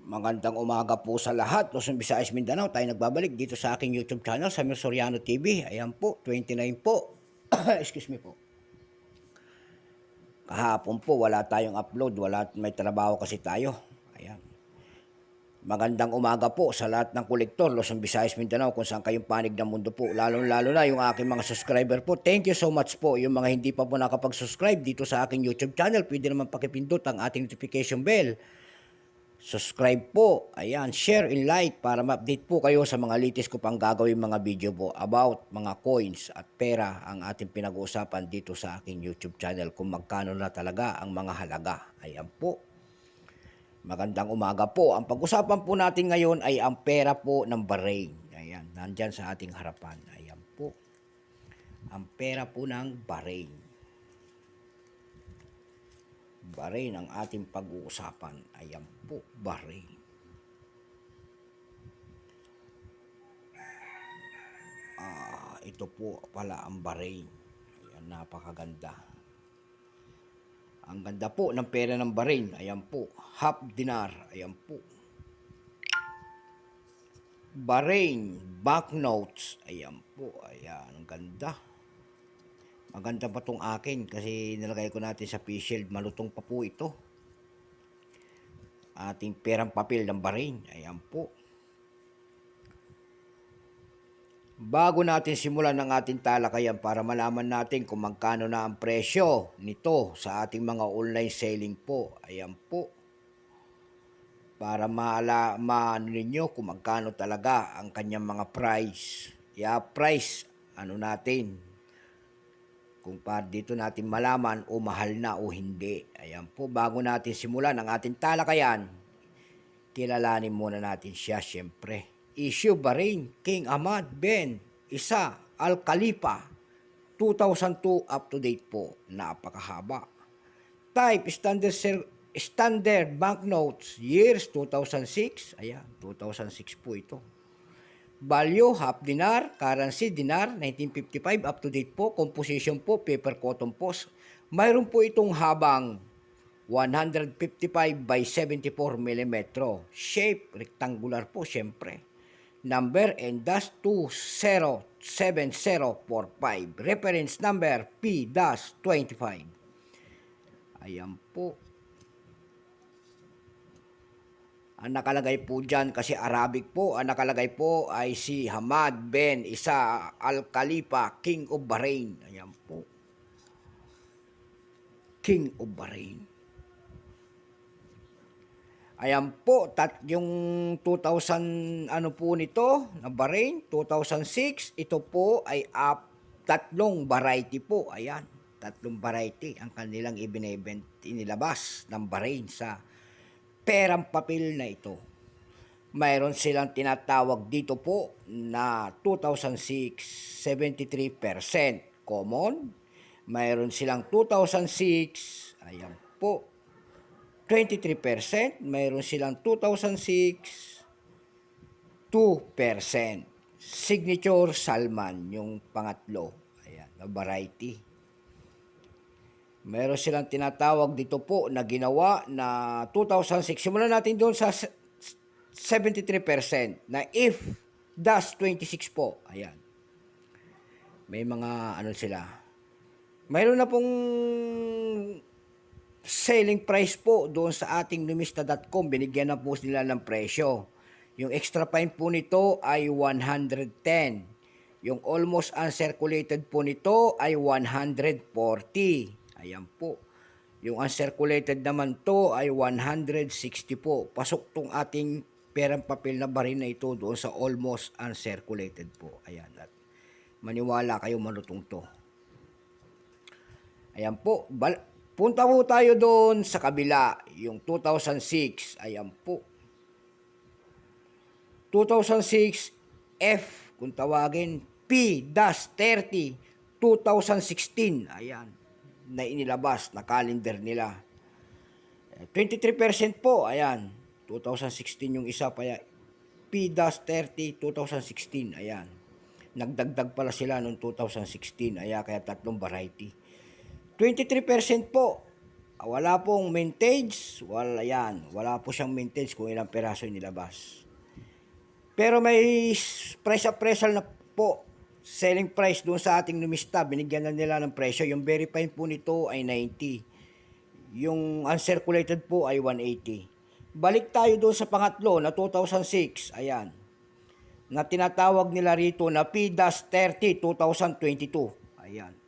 Magandang umaga po sa lahat, Luzon, Visayas, Mindanao. Tayo nagbabalik dito sa aking YouTube channel, Samir Soriano TV. Ayan po, 29 po. Excuse me po. Kahapon po, wala tayong upload. May trabaho kasi tayo. Ayan. Magandang umaga po sa lahat ng kolektor, Luzon, Visayas, Mindanao, kung saan kayong panig ng mundo po. Lalo-lalo na yung aking mga subscriber po. Thank you so much po. Yung mga hindi pa po nakapag-subscribe dito sa aking YouTube channel, pwede naman pakipindot ang ating notification bell. Subscribe po, ayan, share and like para ma-update po kayo sa mga latest ko pang gagawin mga video po about mga coins at pera ang ating pinag-uusapan dito sa aking YouTube channel kung magkano na talaga ang mga halaga. Ayan po. Magandang umaga po. Ang pag-usapan po natin ngayon ay ang pera po ng Bahrain. Ayan, nandyan sa ating harapan. Ayan po. Ang pera po ng Bahrain. Bahrain ang ating pag-uusapan. Ayan po, Bahrain. Ito po pala ang Bahrain. Ayan, napakaganda. Ang ganda po ng pera ng Bahrain. Ayan po, half dinar. Ayan po. Bahrain banknotes. Ayan po, ayan, ang ganda. Maganda pa tong akin kasi nilagay ko natin sa P-Shield. Malutong pa po ito. Ating perang papel ng Bahrain. Ayan po. Bago natin simulan ang ating talakayan para malaman natin kung magkano na ang presyo nito sa ating mga online selling po. Ayan po. Para maano ninyo kung magkano talaga ang kanyang mga price. Ano natin. Kung dito natin malaman o mahal na o hindi. Ayan po. Bago natin simulan ang ating talakayan, kilalanin muna natin siya syempre. Issue Bahrain, King Ahmad bin Isa Al Khalifa, 2002 up to date po. Napakahaba. Type standard banknotes, years 2006. Ayan, 2006 po ito. Value, half dinar, currency, dinar, 1955 up to date po. Composition po, paper cotton post. Mayroon po itong habang 155 by 74 mm. Shape, rectangular po syempre. Number N-207045. Reference number P-25. Ayan po. Ang nakalagay po dyan, kasi Arabic po, ang nakalagay po ay si Hamad bin Isa Al Khalifa, King of Bahrain. Ayan po. King of Bahrain. Ayan po, yung 2000 ano po nito, na Bahrain, 2006, ito po ay tatlong variety po. Ayan, tatlong variety ang kanilang inilabas ng Bahrain sa perang papel na ito. Mayroon silang tinatawag dito po na 2006, 73% common. Mayroon silang 2006, ayan po, 23%, mayroon silang 2006, 2%. Signature Salman, yung pangatlo. Ayan, na variety. Mayroon silang tinatawag dito po na ginawa na 2006. Simulan natin doon sa 73% na if das 26 po. Ayan. May mga ano sila. Mayroon na pong selling price po doon sa ating numista.com, binigyan na po nila ng presyo. Yung extra fine po nito ay 110. Yung almost uncirculated po nito ay 140. Ayan po. Yung uncirculated naman to ay 160 po. Pasok tong ating perang papel na Bahrain na ito doon sa almost uncirculated po. Ayan. At maniwala kayo, malutong to. Ayan po. Punta po tayo doon sa kabila, yung 2006. Ayan po. 2006 F, kung tawagin, P-30, 2016. Ayan, na inilabas na calendar nila. 23% po, ayan. 2016 yung isa pa, P-30, 2016. Ayan. Nagdagdag pala sila noong 2016. Ayan, kaya tatlong variety. 23% po. Wala pong mintage, wala yan. Wala po siyang mintage kung ilang peraso yung nilabas. Pero may price appraisal na po, selling price doon sa ating numista, binigyan na nila ng presyo. Yung verified po nito ay 90. Yung uncirculated po ay 180. Balik tayo doon sa pangatlo na 2006, ayan. Na tinatawag nila rito na P-30 2022. Ayan.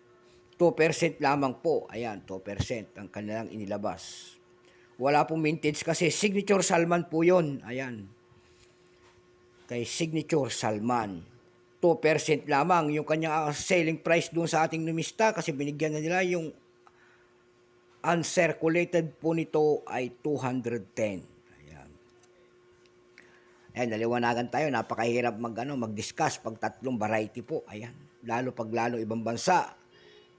2% lamang po. Ayan, 2% ang kanilang inilabas. Wala pong mintage kasi signature Salman po yun. Ayan. Kay signature Salman. 2% lamang yung kanyang selling price doon sa ating numista kasi binigyan na nila yung uncirculated po nito ay 210. Ayan. Ayan, naliwanagan tayo. Napakahirap mag-discuss pag tatlong variety po. Ayan. Lalo ibang bansa.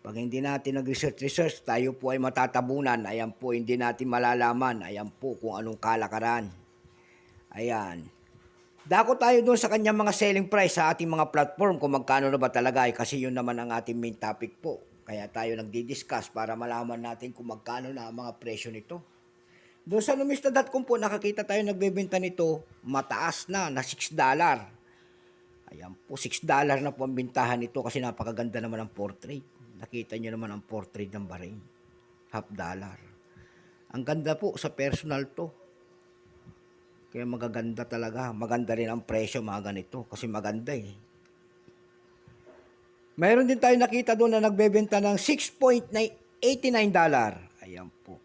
Pag hindi natin nag-research, tayo po ay matatabunan. Ayan po, hindi natin malalaman. Ayan po, kung anong kalakaran. Ayan. Dako tayo doon sa kanyang mga selling price sa ating mga platform kung magkano na ba talaga. Kasi yun naman ang ating main topic po. Kaya tayo nagdi-discuss para malaman natin kung magkano na ang mga presyo nito. Doon sa numista.com po, nakakita tayo nagbebenta nito, mataas na $6. Ayan po, $6 na po ang bintahan nito kasi napakaganda naman ang portrait. Nakita nyo naman ang portrait ng Bahrain. $1/2. Ang ganda po sa personal to. Kaya magaganda talaga. Maganda rin ang presyo mga ganito kasi maganda eh. Mayroon din tayo nakita doon na nagbebenta ng $6.89. Ayan po.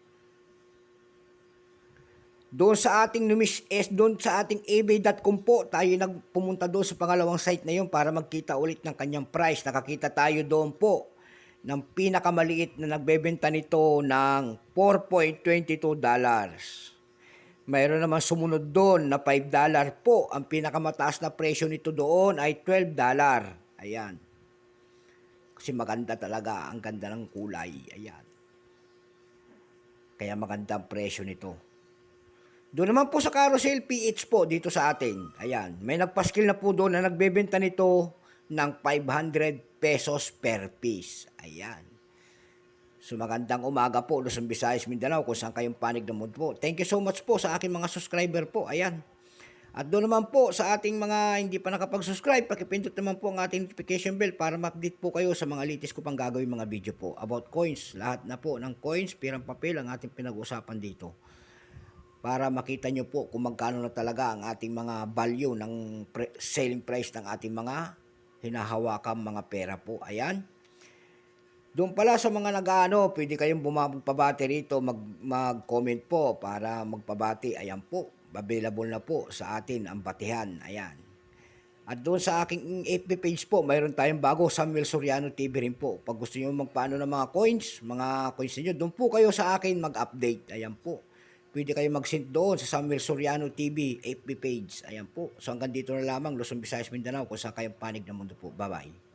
Doon sa ating doon sa ating ebay.com po, tayo nagpumunta doon sa pangalawang site na yun para magkita ulit ng kanyang price. Nakakita tayo doon po ng pinakamaliit na nagbebenta nito ng $4.22. Mayroon naman sumunod doon na $5 po. Ang pinakamataas na presyo nito doon ay $12. Ayan. Kasi maganda talaga. Ang ganda ng kulay. Ayan. Kaya maganda ang presyo nito. Doon naman po sa carousel PH po dito sa atin. Ayan. May nagpaskil na po doon na nagbebenta nito ng 500 pesos per piece. Ayan. So magandang umaga po Luzon, Visayas, Mindanao kung saan kayong panig ng mundo po. Thank you so much po sa aking mga subscriber po. Ayan. At doon naman po sa ating mga hindi pa nakapag-subscribe, pakipindot naman po ang ating notification bell para ma-update po kayo sa mga latest ko pang gagawin mga video po. About coins, lahat na po ng coins, pirang papel ang ating pinag-usapan dito. Para makita nyo po kung magkano na talaga ang ating mga value ng selling price ng ating mga hinahawakang mga pera po. Ayan. Doon pala sa mga nag-ano, pwede kayong magpabati rito, mag-comment po para magpabati. Ayan po, available na po sa atin ang batihan. Ayan. At doon sa aking FB page po, mayroon tayong bago, Samuel Soriano TV rin po. Pag gusto nyo magpaano ng mga coins niyo, doon po kayo sa akin mag-update. Ayan po. Pwede kayo mag-send doon sa Samuel Soriano TV FB page. Ayan po. So hanggang dito na lamang, Luzon, Visayas, Mindanao, kung saan kayong panig ng mundo po. Bye-bye.